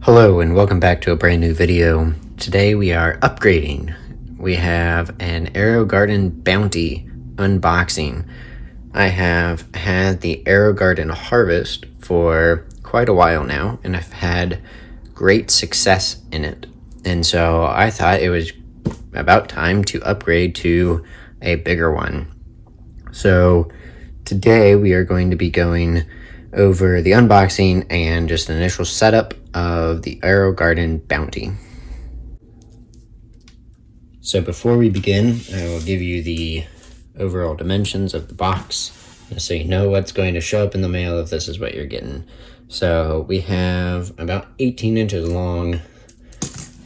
Hello and welcome back to a brand new video. Today we are upgrading. We have an Aero Garden Bounty unboxing. I have had the Aero Garden Harvest for quite a while now and I've had great success in it. And so I thought it was about time to upgrade to a bigger one. So today we are going to be going over the unboxing and just an initial setup of the Aero Garden Bounty. So before we begin, I will give you the overall dimensions of the box so you know what's going to show up in the mail if this is what you're getting. So we have about 18 inches long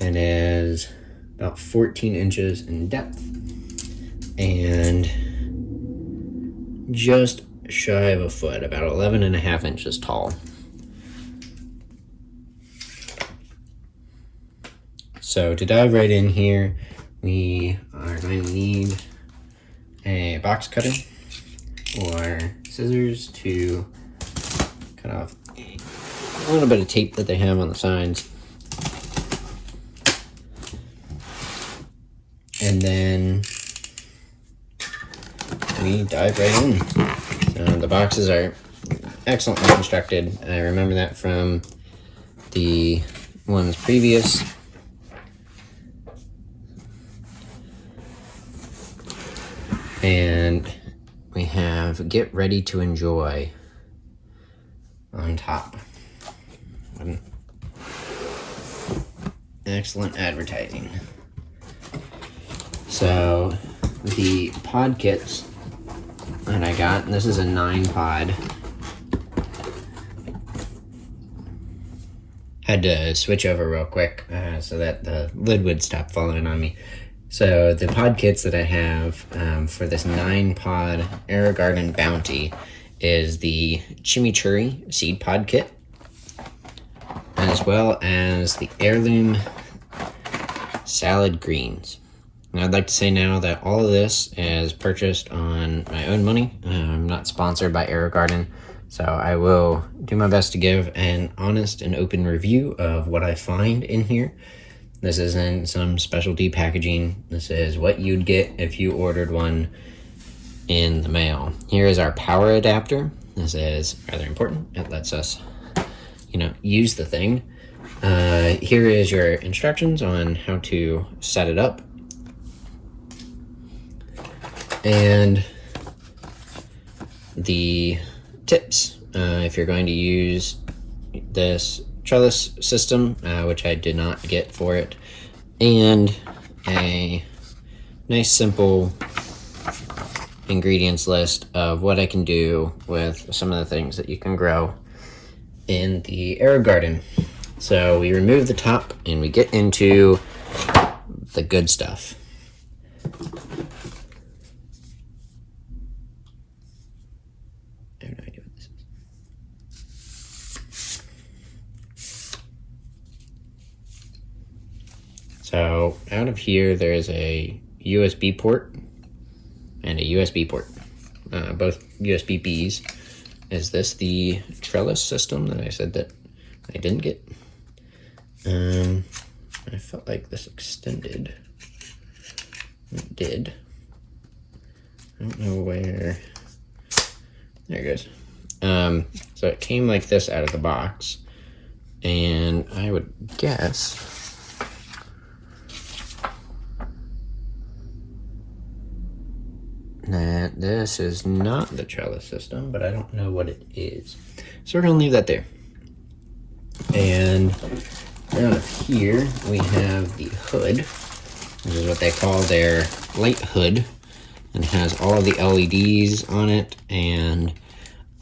and is about 14 inches in depth and just shy of a foot, about 11.5 inches tall. So to dive right in here, we are going to need a box cutter or scissors to cut off a little bit of tape that they have on the sides. And then we dive right in. So the boxes are excellently constructed. I remember that from the ones previous. And we have Get Ready to Enjoy on top. Excellent advertising. So the pod kits that I got, and this is a 9-pod. Had to switch over real quick so that the lid would stop falling on me. So the pod kits that I have for this 9-pod Aero Garden Bounty is the Chimichurri seed pod kit, as well as the heirloom salad greens. And I'd like to say now that all of this is purchased on my own money. I'm not sponsored by Aero Garden, so I will do my best to give an honest and open review of what I find in here. This isn't some specialty packaging. This is what you'd get if you ordered one in the mail. Here is our power adapter. This is rather important. It lets us, use the thing. Here is your instructions on how to set it up. And the tips, if you're going to use this trellis system, which I did not get for it, and a nice simple ingredients list of what I can do with some of the things that you can grow in the Aero Garden. So we remove the top and we get into the good stuff. I have no idea what this is. So out of here, there is a USB port and a USB port, both USB-Bs. Is this the trellis system that I said that I didn't get? I felt like this extended. It did. I don't know where. There it goes. So it came like this out of the box, and I would guess that this is not the trellis system, but I don't know what it is. So we're gonna leave that there. And out of here, we have the hood. This is what they call their light hood, and it has all of the LEDs on it, and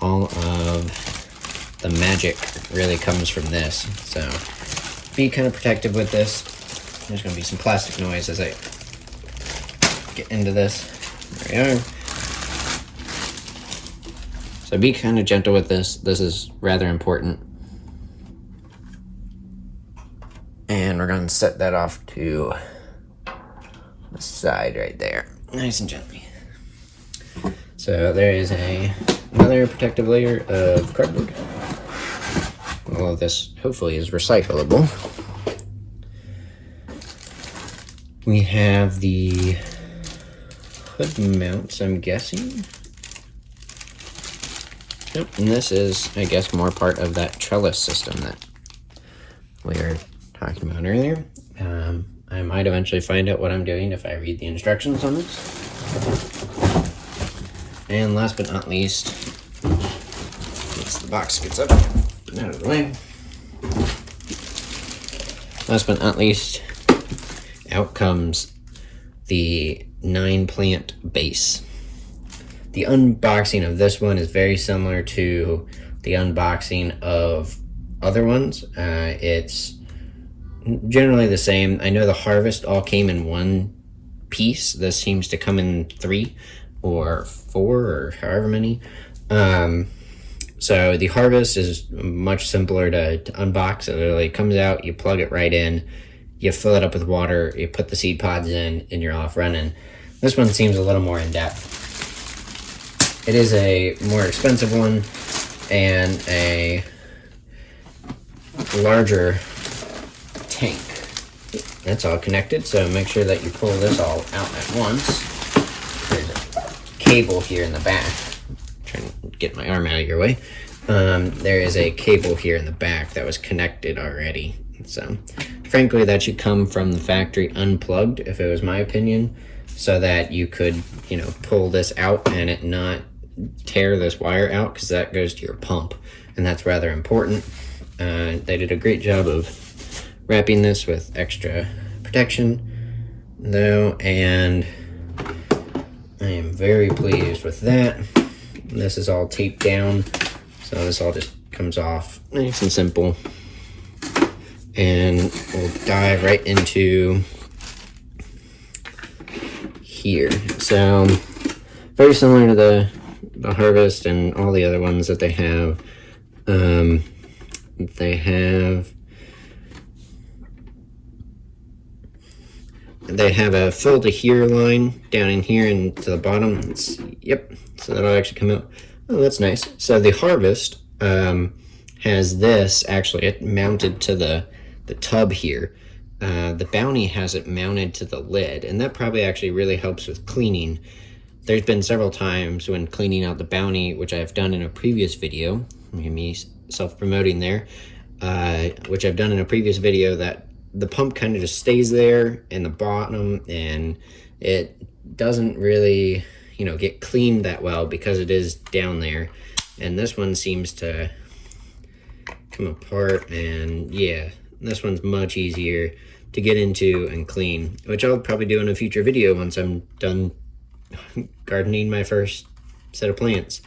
all of the magic really comes from this. So be kind of protective with this. There's going to be some plastic noise as I get into this. There we are. So be kind of gentle with this. This is rather important. And we're going to set that off to the side right there, nice and gently. So there is another protective layer of cardboard all of this hopefully is recyclable. We have the hood mounts, I'm guessing. Yep, and this is, I guess, more part of that trellis system that we were talking about earlier. I might eventually find out what I'm doing if I read the instructions on this. And last but not least, once the box gets up and out of the way, last but not least, out comes the 9-plant base. The unboxing of this one is very similar to the unboxing of other ones. It's generally the same. I know the Harvest all came in one piece. This seems to come in 3 or 4 or however many. So the Harvest is much simpler to unbox. It literally comes out, you plug it right in, you fill it up with water, you put the seed pods in, and you're off running. This one seems a little more in depth. It is a more expensive one and a larger tank. That's all connected, so make sure that you pull this all out at once. There's a cable here in the back. I'm trying to get my arm out of your way. There is a cable here in the back that was connected already. So, frankly, that should come from the factory unplugged, if it was my opinion, so that you could, pull this out and it not tear this wire out, because that goes to your pump, and that's rather important. They did a great job of wrapping this with extra protection, though, and I am very pleased with that. This is all taped down, so this all just comes off nice and simple. And we'll dive right into here. So, very similar to the Harvest and all the other ones that they have. They have a fill to here line down in here and to the bottom. So that'll actually come out. Oh, that's nice. So the Harvest has this actually mounted to the tub here. The Bounty has it mounted to the lid, and that probably actually really helps with cleaning. There's been several times when cleaning out the Bounty, which I've done in a previous video, me self-promoting there, which I've done in a previous video, that the pump kind of just stays there in the bottom, and it doesn't really, get cleaned that well because it is down there. And this one seems to come apart, and yeah, this one's much easier to get into and clean, which I'll probably do in a future video once I'm done gardening my first set of plants.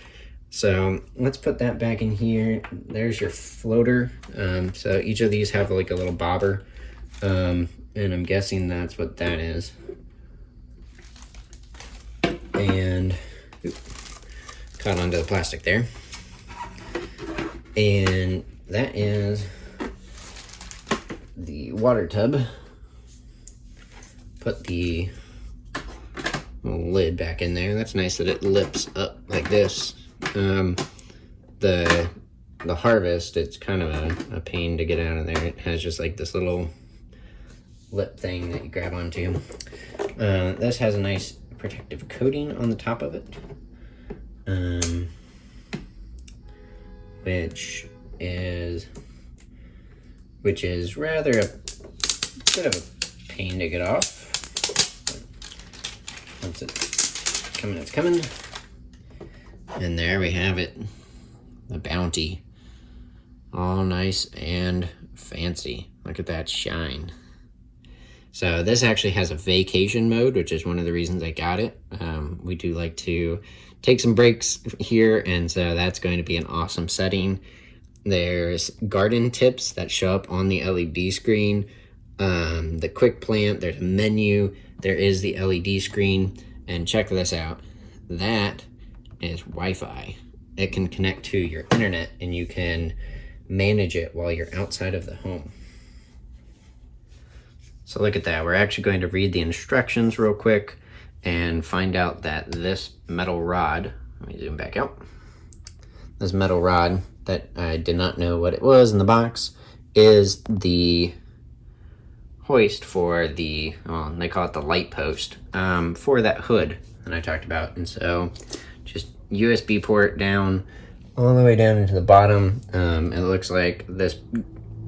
So let's put that back in here. There's your floater. So each of these have like a little bobber, and I'm guessing that's what that is. And caught onto the plastic there. And that is the water tub. Put the lid back in there. That's nice that it lifts up like this. The Harvest, it's kind of a pain to get out of there. It has just like this little lip thing that you grab onto. This has a nice protective coating on the top of it, which is rather a bit of a pain to get off. Once it's coming, it's coming. And there we have it, the Bounty, all nice and fancy. Look at that shine. So this actually has a vacation mode, which is one of the reasons I got it. We do like to take some breaks here, and so that's going to be an awesome setting. There's garden tips that show up on the LED screen. The quick plant, there's a menu, there is the LED screen, and check this out. That is Wi-Fi. It can connect to your internet, and you can manage it while you're outside of the home. So look at that. We're actually going to read the instructions real quick and find out that this metal rod, let me zoom back out. This metal rod that I did not know what it was in the box is the hoist for the, well, they call it the light post, for that hood that I talked about. And so just USB port down all the way down into the bottom. It looks like this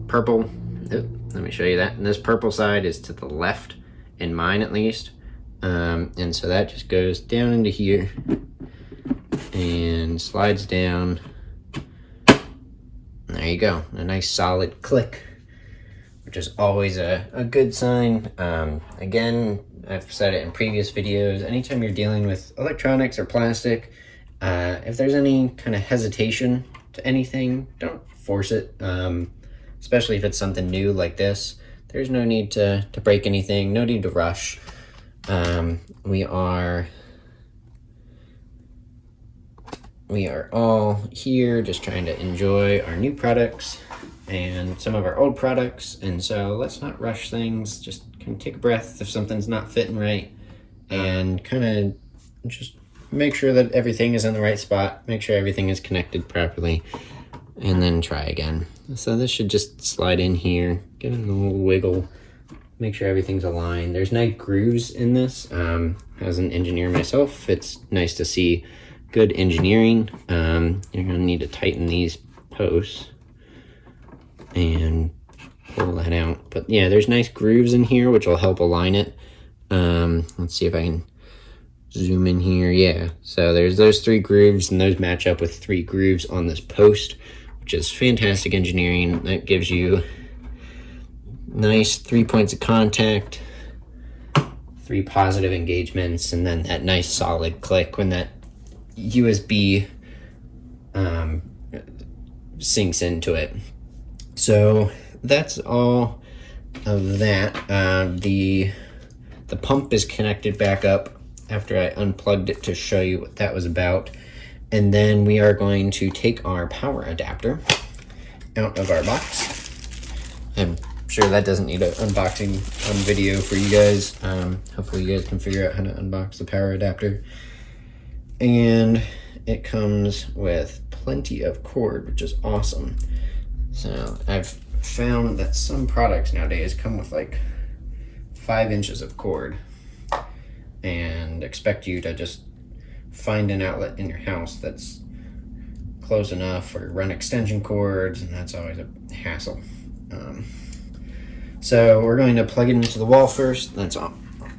purple, let me show you that. And this purple side is to the left, in mine at least. And so that just goes down into here and slides down. There you go, a nice solid click, which is always a good sign. Again, I've said it in previous videos, anytime you're dealing with electronics or plastic, if there's any kind of hesitation to anything, don't force it, especially if it's something new like this. There's no need to break anything, no need to rush. We are all here just trying to enjoy our new products and some of our old products, and so let's not rush things. Just kind of take a breath if something's not fitting right, and kind of just make sure that everything is in the right spot, make sure everything is connected properly, and then try again. So this should just slide in here, get a little wiggle, make sure everything's aligned. There's nice grooves in this. As an engineer myself, it's nice to see good engineering. You're gonna need to tighten these posts and pull that out. But yeah, there's nice grooves in here, which will help align it. Let's see if I can zoom in here. Yeah, so there's those 3 grooves, and those match up with 3 grooves on this post, which is fantastic engineering. That gives you nice 3 points of contact, 3 positive engagements, and then that nice solid click when that USB sinks into it. So that's all of that. The pump is connected back up after I unplugged it to show you what that was about. And then we are going to take our power adapter out of our box. I'm sure that doesn't need an unboxing on video for you guys. Hopefully you guys can figure out how to unbox the power adapter. And it comes with plenty of cord, which is awesome. So I've found that some products nowadays come with like 5 inches of cord and expect you to just find an outlet in your house that's close enough, or run extension cords, and that's always a hassle. So we're going to plug it into the wall first. That's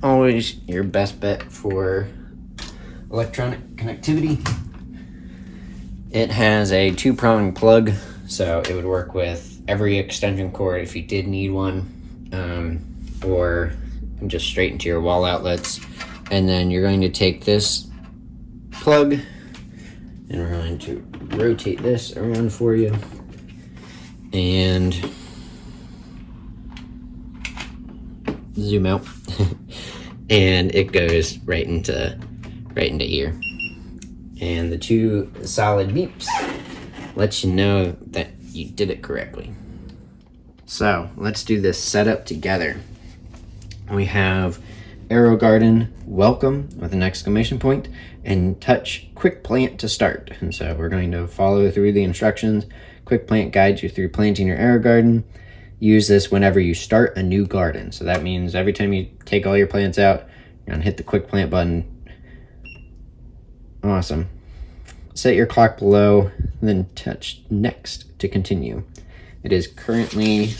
always your best bet for electronic connectivity. It has a 2-prong plug, so it would work with every extension cord if you did need one, or just straight into your wall outlets. And then you're going to take this plug and we're going to rotate this around for you, and zoom out and it goes right into here. And the 2 solid beeps let you know that you did it correctly. So let's do this setup together. We have Aero Garden welcome with an exclamation point, and touch quick plant to start. And so we're going to follow through the instructions. Quick plant guides you through planting your Aero Garden. Use this whenever you start a new garden. So that means every time you take all your plants out, you're gonna hit the quick plant button. Awesome. Set your clock below, then touch next to continue. It is currently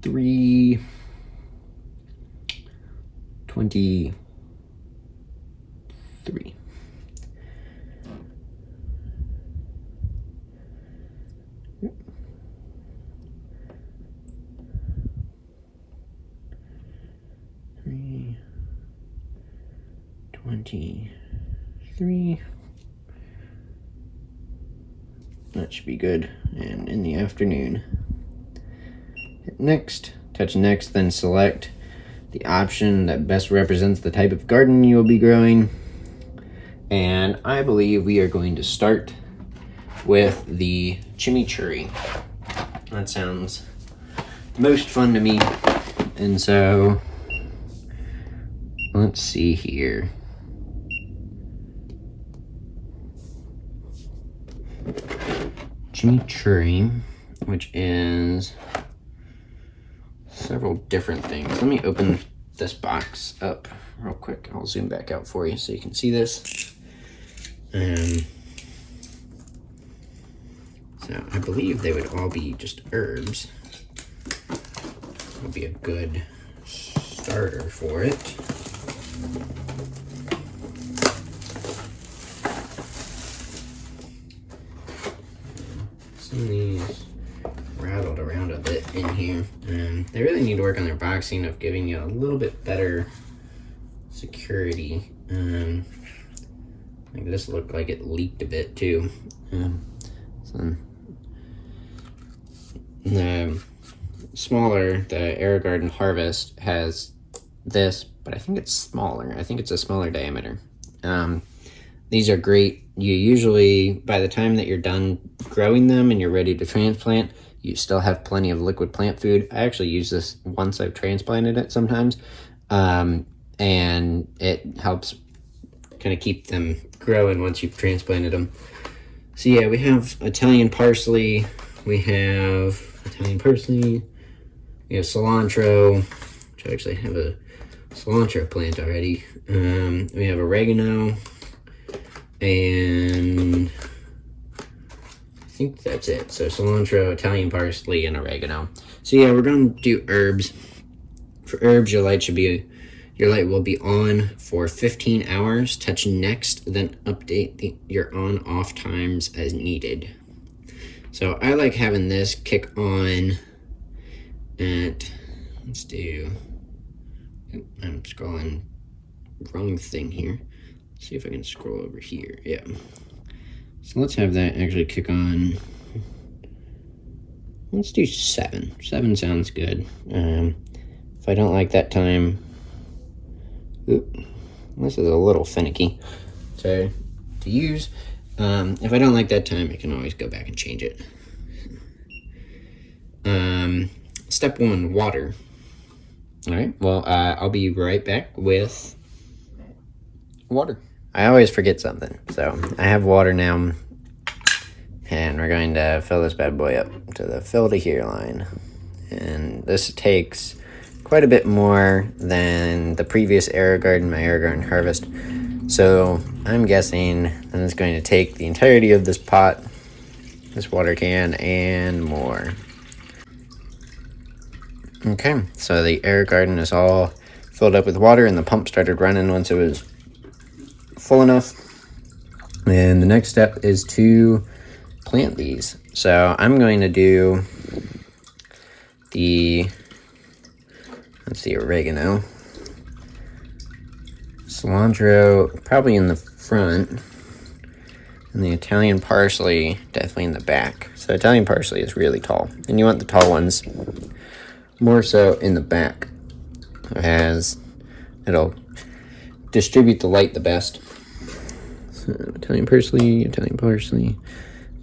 3:23. 23. That should be good. And in the afternoon, hit next, touch next, then select the option that best represents the type of garden you will be growing. And I believe we are going to start with the chimichurri. That sounds most fun to me. And so let's see here. chimichurri, which is several different things. Let me open this box up real quick. I'll zoom back out for you so you can see this. So I believe they would all be just herbs. Would be a good starter for it. Some of these rattled around a bit in here. They really need to work on their boxing of giving you a little bit better security. Like this looked like it leaked a bit too. So the smaller, the Aero Garden Harvest has this, but I think it's smaller. I think it's a smaller diameter. These are great. You usually, by the time that you're done growing them and you're ready to transplant, you still have plenty of liquid plant food. I actually use this once I've transplanted it sometimes, and it helps kind of keep them growing once you've transplanted them. So yeah, we have Italian parsley, we have cilantro, which I actually have a cilantro plant already. We have oregano, and I think that's it. So cilantro, Italian parsley, and oregano. So yeah, we're going to do herbs. For herbs, your light will be on for 15 hours. Touch next, then update your on-off times as needed. So I like having this kick on at, let's do, I'm scrolling wrong thing here. Let's see if I can scroll over here. Yeah. So let's have that actually kick on. Let's do 7. 7 sounds good. If I don't like that time, this is a little finicky to use. If I don't like that time, I can always go back and change it. Step 1, water. All right, well, I'll be right back with water. I always forget something, so I have water now, and we're going to fill this bad boy up to the fill to here line. And this takes quite a bit more than the previous Aero Garden, my Aero Garden Harvest. So I'm guessing that it's going to take the entirety of this pot, this water can, and more. Okay, so the Aero Garden is all filled up with water, and the pump started running once it was full enough. And the next step is to plant these. So I'm going to do the oregano, cilantro probably in the front, and the Italian parsley definitely in the back. So Italian parsley is really tall, and you want the tall ones more so in the back, as it'll distribute the light the best. So Italian parsley,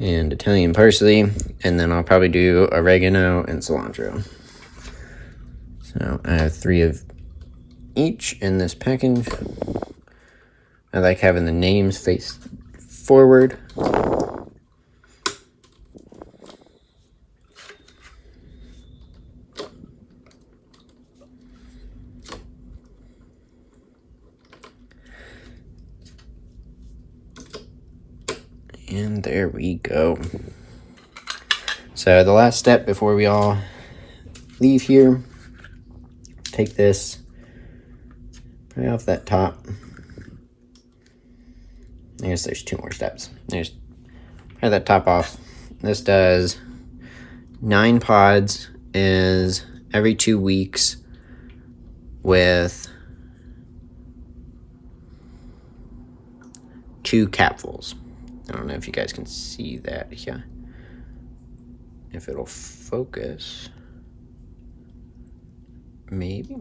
and Italian parsley, and then I'll probably do oregano and cilantro. So I have 3 of each in this package. I like having the names face forward. And there we go. So the last step before we all leave here, take this right off that top. I guess there's 2 more steps. There's right that top off. This does 9 pods, is every 2 weeks with 2 capfuls. I don't know if you guys can see that here. If it'll focus. Maybe.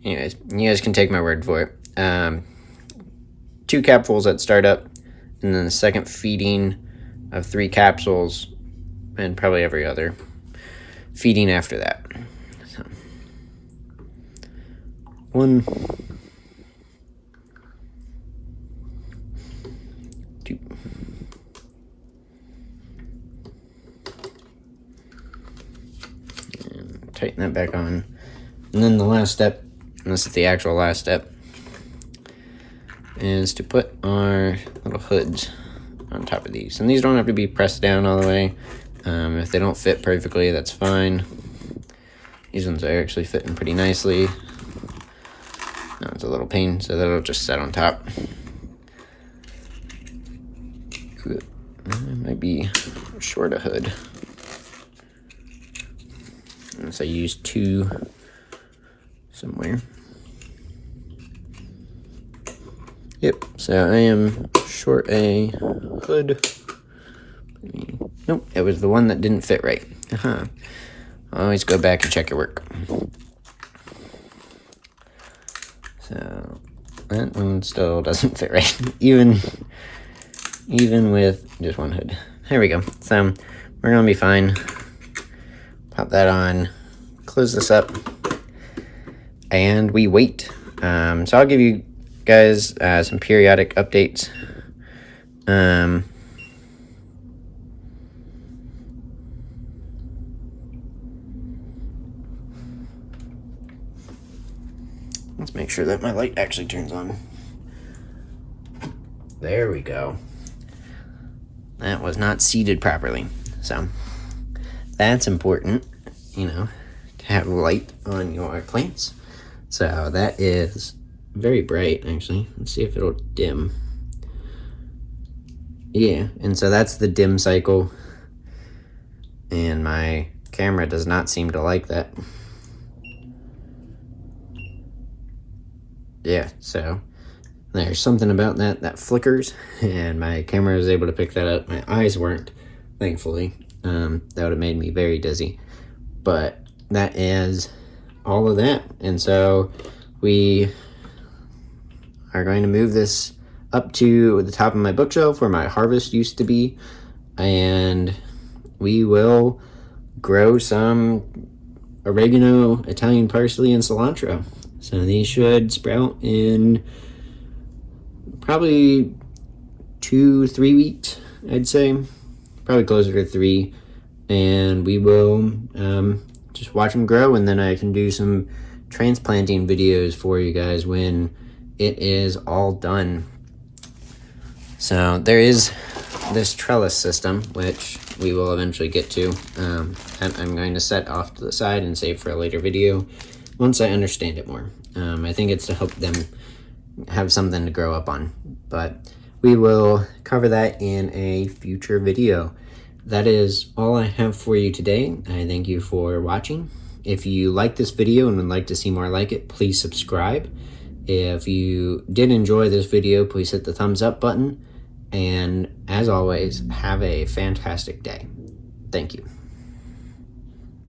Anyways, you guys can take my word for it. 2 capsules at startup, and then the second feeding of 3 capsules, and probably every other feeding after that. So, 1, 2, tighten that back on. And then the last step, and this is the actual last step, is to put our little hoods on top of these. And these don't have to be pressed down all the way. If they don't fit perfectly, that's fine. These ones are actually fitting pretty nicely. Now it's a little pain, so that'll just set on top. It might be short a hood. Unless I use 2 somewhere. Yep, so I am short a hood. Nope, it was the one that didn't fit right. Always go back and check your work. So that one still doesn't fit right, even with just one hood. There we go. So we're gonna be fine. Pop that on, close this up, and we wait. So I'll give you guys some periodic updates. Let's make sure that my light actually turns on. There we go. That was not seated properly. So that's important, you know, to have light on your plants. So that is very bright, actually. Let's see if it'll dim. Yeah, and so that's the dim cycle. And my camera does not seem to like that. Yeah, so there's something about that flickers, and my camera is able to pick that up. My eyes weren't, thankfully. That would have made me very dizzy. But that is all of that. And so we are going to move this up to the top of my bookshelf where my harvest used to be, and we will grow some oregano, Italian parsley, and cilantro. So these should sprout in probably 2-3 weeks, I'd say. Probably closer to 3. And we will just watch them grow, and then I can do some transplanting videos for you guys when it is all done. So there is this trellis system, which we will eventually get to, that I'm going to set off to the side and save for a later video once I understand it more. I think it's to help them have something to grow up on, but we will cover that in a future video. That is all I have for you today. I thank you for watching. If you like this video and would like to see more like it, please subscribe. If you did enjoy this video, please hit the thumbs up button. And as always, have a fantastic day. Thank you.